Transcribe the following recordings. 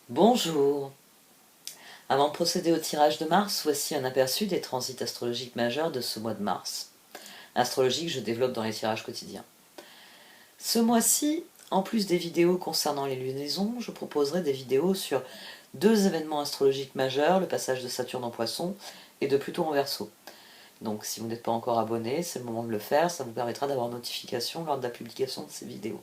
Bonjour. Avant de procéder au tirage de Mars, voici un aperçu des transits astrologiques majeurs de ce mois de mars. Astrologie que je développe dans les tirages quotidiens. Ce mois-ci, en plus des vidéos concernant les lunaisons, je proposerai des vidéos sur deux événements astrologiques majeurs, le passage de Saturne en Poisson et de Pluton en Verseau. Donc si vous n'êtes pas encore abonné, c'est le moment de le faire, ça vous permettra d'avoir notification lors de la publication de ces vidéos.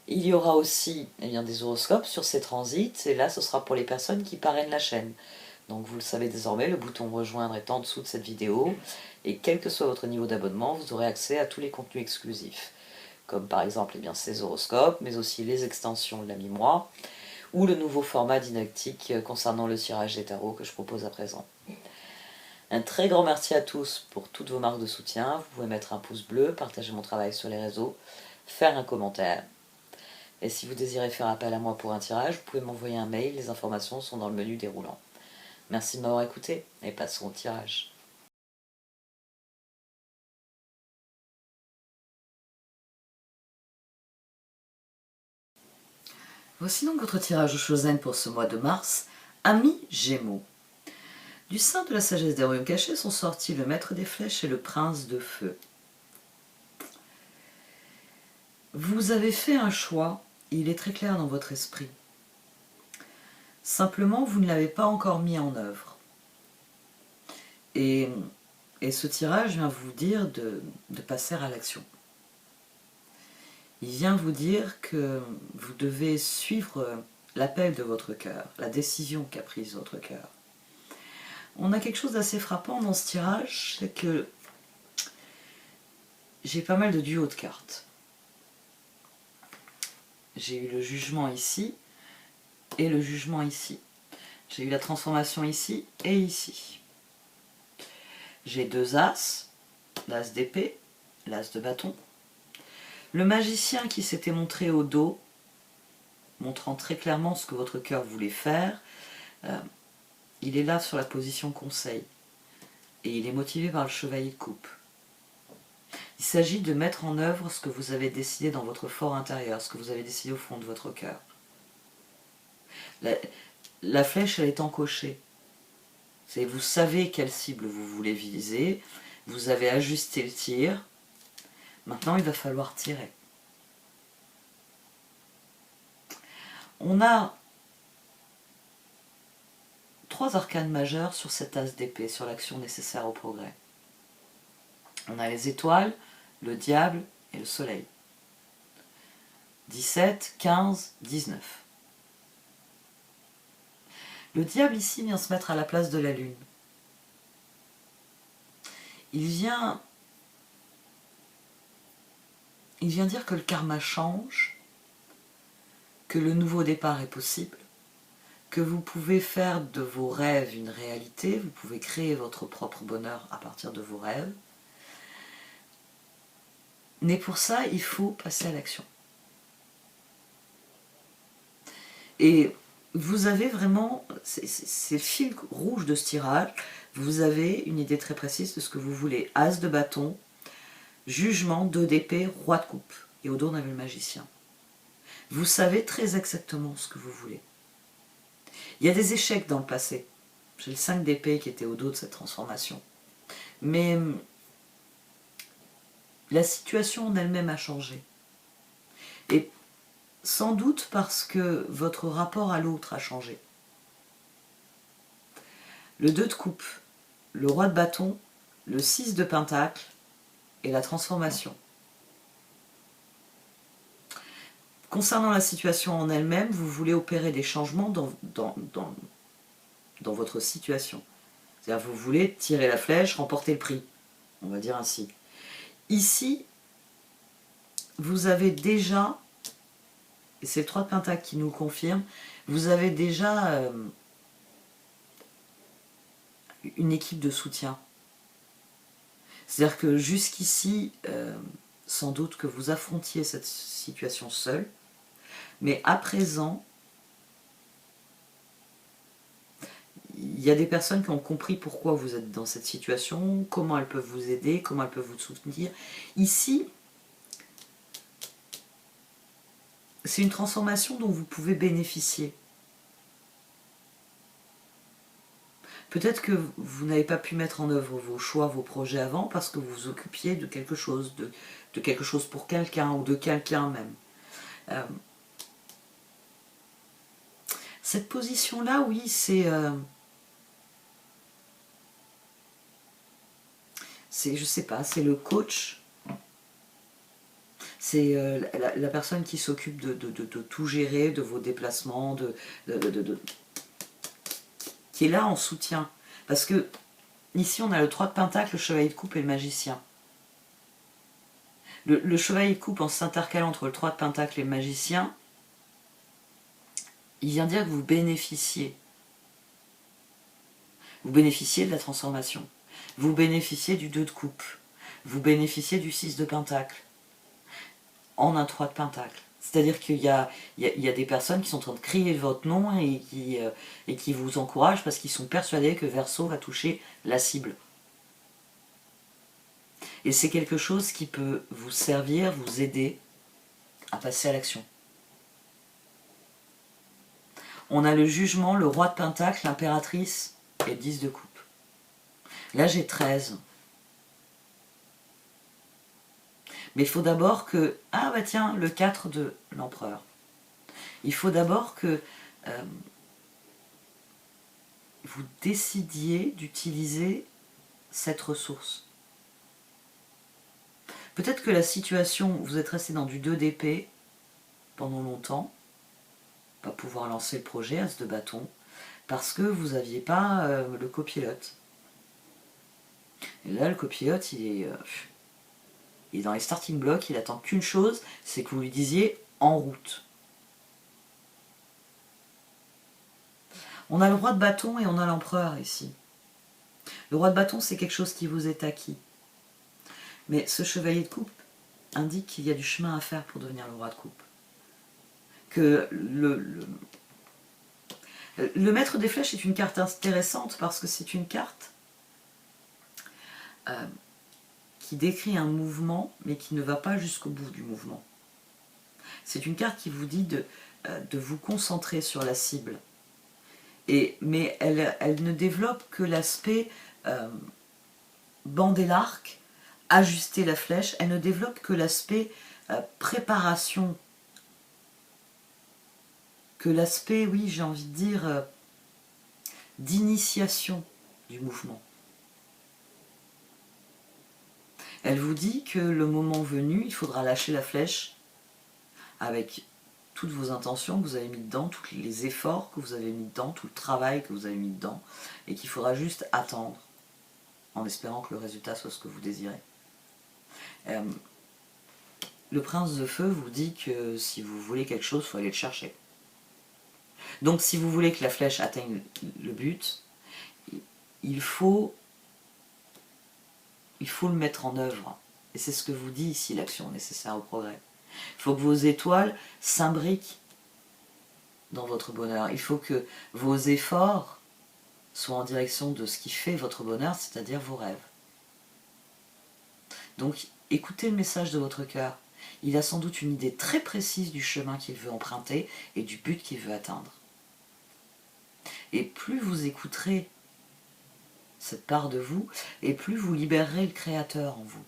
Il y aura aussi des horoscopes sur ces transits, et là ce sera pour les personnes qui parrainent la chaîne. Donc vous le savez désormais, le bouton rejoindre est en dessous de cette vidéo, et quel que soit votre niveau d'abonnement, vous aurez accès à tous les contenus exclusifs, comme par exemple ces horoscopes, mais aussi les extensions de la mi-mois, ou le nouveau format didactique concernant le tirage des tarots que je propose à présent. Un très grand merci à tous pour toutes vos marques de soutien. Vous pouvez mettre un pouce bleu, partager mon travail sur les réseaux, faire un commentaire. Et si vous désirez faire appel à moi pour un tirage, vous pouvez m'envoyer un mail, les informations sont dans le menu déroulant. Merci de m'avoir écouté et passons au tirage. Voici donc votre tirage au Chosen pour ce mois de mars. Amis Gémeaux. Du sein de la sagesse des royaumes cachés sont sortis le maître des flèches et le prince de feu. Vous avez fait un choix, il est très clair dans votre esprit. Simplement, vous ne l'avez pas encore mis en œuvre. Et ce tirage vient vous dire de passer à l'action. Il vient vous dire que vous devez suivre l'appel de votre cœur, la décision qu'a prise votre cœur. On a quelque chose d'assez frappant dans ce tirage, c'est que j'ai pas mal de duos de cartes. J'ai eu le jugement ici et le jugement ici. J'ai eu la transformation ici et ici. J'ai deux as, l'as d'épée, l'as de bâton. Le magicien qui s'était montré au dos, montrant très clairement ce que votre cœur voulait faire, il est là sur la position conseil. Et il est motivé par le chevalier de coupe. Il s'agit de mettre en œuvre ce que vous avez décidé dans votre fort intérieur, ce que vous avez décidé au fond de votre cœur. La flèche, elle est encochée. Vous savez quelle cible vous voulez viser, vous avez ajusté le tir, maintenant il va falloir tirer. On a trois arcanes majeures sur cet as d'épée, sur l'action nécessaire au progrès. On a les étoiles, le diable et le soleil. 17, 15, 19. Le diable ici vient se mettre à la place de la lune. Il vient dire que le karma change, que le nouveau départ est possible, que vous pouvez faire de vos rêves une réalité, vous pouvez créer votre propre bonheur à partir de vos rêves. Mais pour ça, il faut passer à l'action. Et vous avez vraiment, c'est le fil rouge de ce tirage, vous avez une idée très précise de ce que vous voulez. As de bâton, jugement, 2 d'épée, roi de coupe. Et au dos, on avait le magicien. Vous savez très exactement ce que vous voulez. Il y a des échecs dans le passé. J'ai le 5 d'épée qui était au dos de cette transformation. Mais la situation en elle-même a changé. Et sans doute parce que votre rapport à l'autre a changé. Le 2 de coupe, le roi de bâton, le 6 de pentacle et la transformation. Concernant la situation en elle-même, vous voulez opérer des changements dans votre situation. C'est-à-dire vous voulez tirer la flèche, remporter le prix, on va dire ainsi. Ici, vous avez déjà, et c'est le 3 de pentacle qui nous le confirme, vous avez déjà une équipe de soutien. C'est-à-dire que jusqu'ici, sans doute que vous affrontiez cette situation seule, mais à présent, il y a des personnes qui ont compris pourquoi vous êtes dans cette situation, comment elles peuvent vous aider, comment elles peuvent vous soutenir. Ici, c'est une transformation dont vous pouvez bénéficier. Peut-être que vous n'avez pas pu mettre en œuvre vos choix, vos projets avant parce que vous vous occupiez de quelque chose, de quelque chose pour quelqu'un ou de quelqu'un même. Cette position-là, oui, c'est, je sais pas, c'est le coach, c'est la personne qui s'occupe de tout gérer, de vos déplacements, qui est là en soutien. Parce que ici, on a le 3 de Pentacle, le chevalier de coupe et le magicien. Le chevalier de coupe, en s'intercalant entre le 3 de Pentacle et le magicien, il vient dire que vous bénéficiez. Vous bénéficiez de la transformation. Vous bénéficiez du 2 de coupe. Vous bénéficiez du 6 de Pentacle. En un 3 de Pentacle. C'est-à-dire qu'il y a des personnes qui sont en train de crier votre nom et qui vous encouragent parce qu'ils sont persuadés que Verseau va toucher la cible. Et c'est quelque chose qui peut vous servir, vous aider à passer à l'action. On a le jugement, le roi de Pentacle, l'impératrice et le 10 de coupe. Là j'ai 13. Mais il faut d'abord que... Ah bah tiens, le 4 de l'empereur. Il faut d'abord que vous décidiez d'utiliser cette ressource. Peut-être que la situation, vous êtes resté dans du 2 d'épée pendant longtemps, pas pouvoir lancer le projet, as de bâton, parce que vous n'aviez pas le copilote. Et là, le copilote, il est dans les starting blocks, il attend qu'une chose, c'est que vous lui disiez en route. On a le roi de bâton et on a l'empereur ici. Le roi de bâton, c'est quelque chose qui vous est acquis. Mais ce chevalier de coupe indique qu'il y a du chemin à faire pour devenir le roi de coupe. Que le maître des flèches est une carte intéressante parce que c'est une carte qui décrit un mouvement mais qui ne va pas jusqu'au bout du mouvement. C'est une carte qui vous dit de vous concentrer sur la cible. Mais elle ne développe que l'aspect bander l'arc, ajuster la flèche, elle ne développe que l'aspect préparation, que l'aspect, oui, j'ai envie de dire, d'initiation du mouvement. Elle vous dit que le moment venu, il faudra lâcher la flèche avec toutes vos intentions que vous avez mis dedans, tous les efforts que vous avez mis dedans, tout le travail que vous avez mis dedans, et qu'il faudra juste attendre, en espérant que le résultat soit ce que vous désirez. Le prince de feu vous dit que si vous voulez quelque chose, il faut aller le chercher. Donc si vous voulez que la flèche atteigne le but, il faut le mettre en œuvre. Et c'est ce que vous dit ici l'action nécessaire au progrès. Il faut que vos étoiles s'imbriquent dans votre bonheur. Il faut que vos efforts soient en direction de ce qui fait votre bonheur, c'est-à-dire vos rêves. Donc écoutez le message de votre cœur. Il a sans doute une idée très précise du chemin qu'il veut emprunter et du but qu'il veut atteindre. Et plus vous écouterez cette part de vous, et plus vous libérerez le Créateur en vous.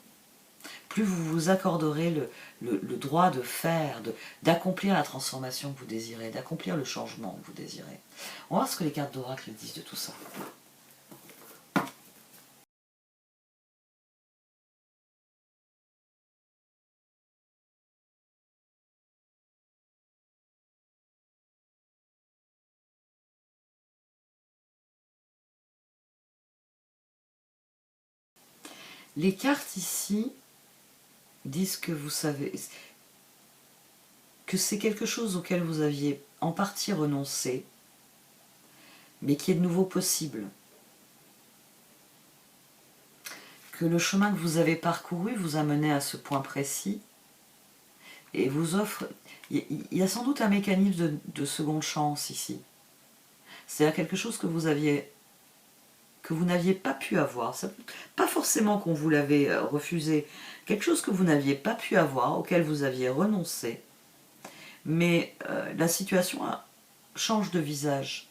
Plus vous vous accorderez le droit de faire, d'accomplir la transformation que vous désirez, d'accomplir le changement que vous désirez. On va voir ce que les cartes d'oracle disent de tout ça. Les cartes ici disent que vous savez que c'est quelque chose auquel vous aviez en partie renoncé, mais qui est de nouveau possible. Que le chemin que vous avez parcouru vous a mené à ce point précis et vous offre... Il y a sans doute un mécanisme de seconde chance ici. C'est-à-dire quelque chose que vous n'aviez pas pu avoir. Pas forcément qu'on vous l'avait refusé. Quelque chose que vous n'aviez pas pu avoir, auquel vous aviez renoncé, Mais la situation change de visage.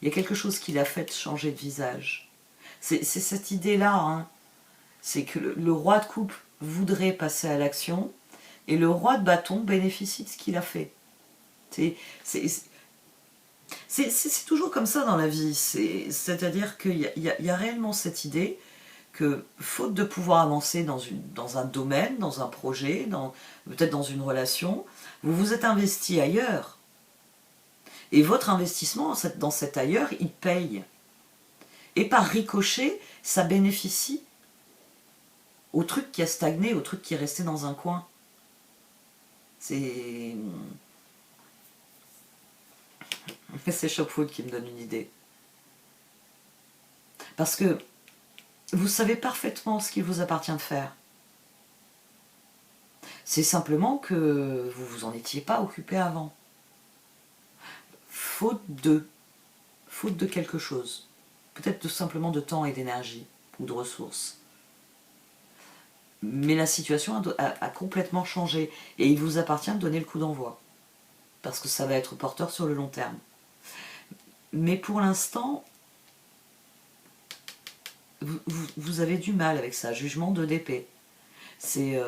Il y a quelque chose qui l'a fait changer de visage. C'est cette idée-là, hein. C'est que le roi de coupe voudrait passer à l'action, et le roi de bâton bénéficie de ce qu'il a fait. C'est toujours comme ça dans la vie. C'est-à-dire qu'il y a réellement cette idée que, faute de pouvoir avancer dans un domaine, dans un projet, peut-être dans une relation, vous vous êtes investi ailleurs. Et votre investissement dans cet ailleurs, il paye. Et par ricochet, ça bénéficie au truc qui a stagné, au truc qui est resté dans un coin. C'est Shopwood qui me donne une idée. Parce que vous savez parfaitement ce qu'il vous appartient de faire. C'est simplement que vous vous en étiez pas occupé avant. Faute de quelque chose. Peut-être simplement de temps et d'énergie, ou de ressources. Mais la situation a complètement changé, et il vous appartient de donner le coup d'envoi. Parce que ça va être porteur sur le long terme. Mais pour l'instant, vous avez du mal avec ça, jugement de l'épée. C'est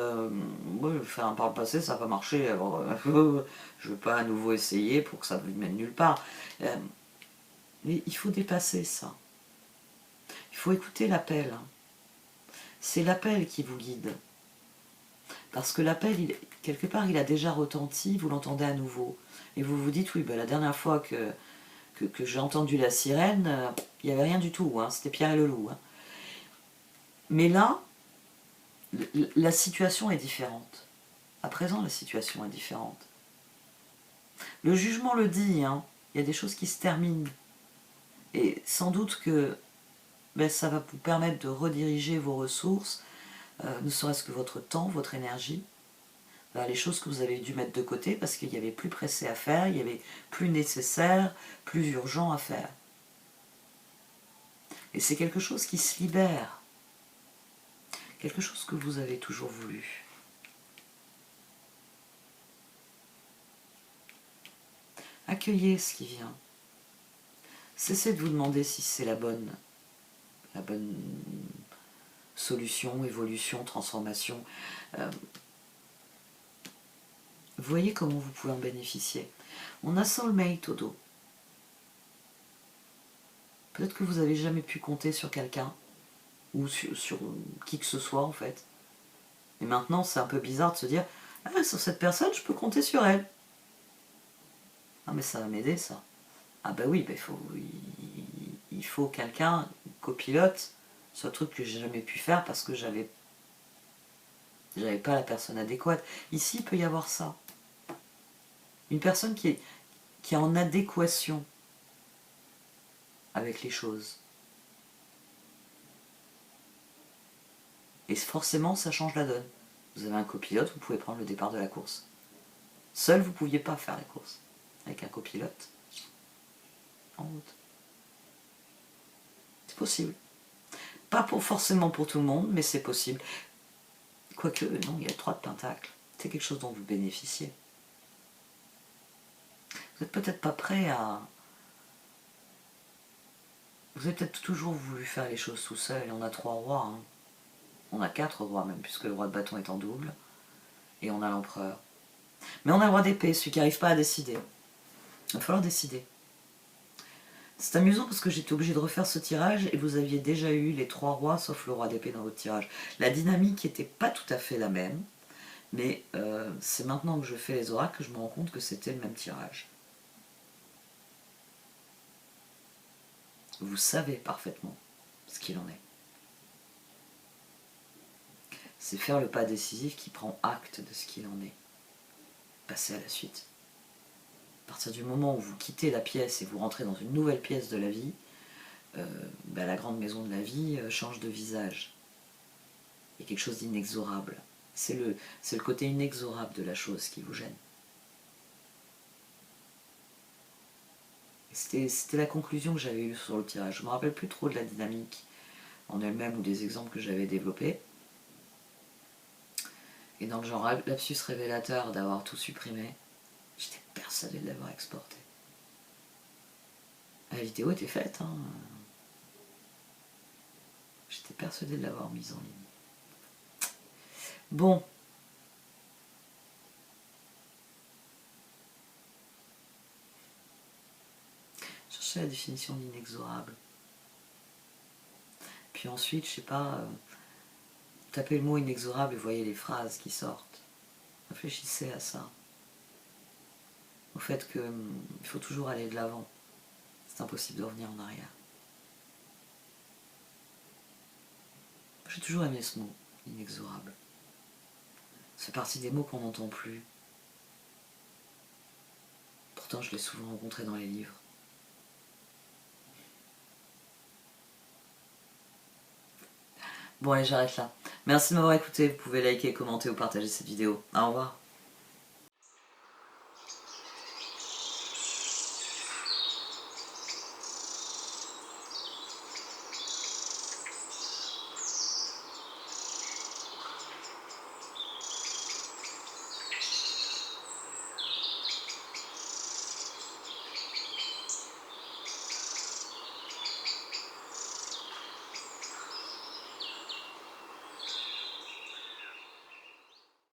par le passé ça n'a pas marché, alors je ne veux pas à nouveau essayer pour que ça ne mène nulle part. Mais il faut dépasser ça. Il faut écouter l'appel. C'est l'appel qui vous guide. Parce que l'appel, quelque part, il a déjà retenti, vous l'entendez à nouveau. Et vous vous dites, oui, la dernière fois que j'ai entendu la sirène, il n'y avait rien du tout, hein, c'était Pierre et le loup. Hein. Mais là, la situation est différente. À présent, la situation est différente. Le jugement le dit, hein, il y a des choses qui se terminent. Et sans doute que ça va vous permettre de rediriger vos ressources, ne serait-ce que votre temps, votre énergie, vers les choses que vous avez dû mettre de côté parce qu'il y avait plus pressé à faire, il y avait plus nécessaire, plus urgent à faire. Et c'est quelque chose qui se libère. Quelque chose que vous avez toujours voulu. Accueillez ce qui vient. Cessez de vous demander si c'est la bonne solution, évolution, transformation. Voyez comment vous pouvez en bénéficier. On a Soulmate au dos. Peut-être que vous n'avez jamais pu compter sur quelqu'un, ou sur qui que ce soit en fait. Et maintenant c'est un peu bizarre de se dire, ah, sur cette personne je peux compter sur elle. Ah mais ça va m'aider ça. Ah bah oui, il faut quelqu'un, copilote, ce truc que j'ai jamais pu faire parce que j'avais pas la personne adéquate. Ici il peut y avoir ça. Une personne qui est en adéquation avec les choses. Et forcément, ça change la donne. Vous avez un copilote, vous pouvez prendre le départ de la course. Seul, vous ne pouviez pas faire la course. Avec un copilote, en route. C'est possible. Pas forcément pour tout le monde, mais c'est possible. Quoique, non, il y a 3 de pentacles. C'est quelque chose dont vous bénéficiez. Vous n'êtes peut-être pas prêt à... Vous avez peut-être toujours voulu faire les choses tout seul, et on a 3 rois. Hein. On a 4 rois même, puisque le roi de bâton est en double. Et on a l'empereur. Mais on a le roi d'épée, celui qui n'arrive pas à décider. Il va falloir décider. C'est amusant parce que j'étais obligée de refaire ce tirage et vous aviez déjà eu les 3 rois sauf le roi d'épée dans votre tirage. La dynamique n'était pas tout à fait la même, mais c'est maintenant que je fais les oracles que je me rends compte que c'était le même tirage. Vous savez parfaitement ce qu'il en est. C'est faire le pas décisif qui prend acte de ce qu'il en est. Passer à la suite. À partir du moment où vous quittez la pièce et vous rentrez dans une nouvelle pièce de la vie, la grande maison de la vie change de visage. Il y a quelque chose d'inexorable. C'est le côté inexorable de la chose qui vous gêne. C'était la conclusion que j'avais eue sur le tirage. Je ne me rappelle plus trop de la dynamique en elle-même ou des exemples que j'avais développés. Et dans le genre lapsus révélateur d'avoir tout supprimé, j'étais persuadée de l'avoir exporté. La vidéo était faite, hein. J'étais persuadée de l'avoir mise en ligne. Bon. Cherchez la définition d'inexorable. Puis ensuite, je sais pas, tapez le mot inexorable et voyez les phrases qui sortent. Réfléchissez à ça. Au fait qu'il faut toujours aller de l'avant. C'est impossible de revenir en arrière. J'ai toujours aimé ce mot, inexorable. Ça fait partie des mots qu'on n'entend plus. Pourtant, je l'ai souvent rencontré dans les livres. Bon, allez, j'arrête là. Merci de m'avoir écouté. Vous pouvez liker, commenter ou partager cette vidéo. Au revoir.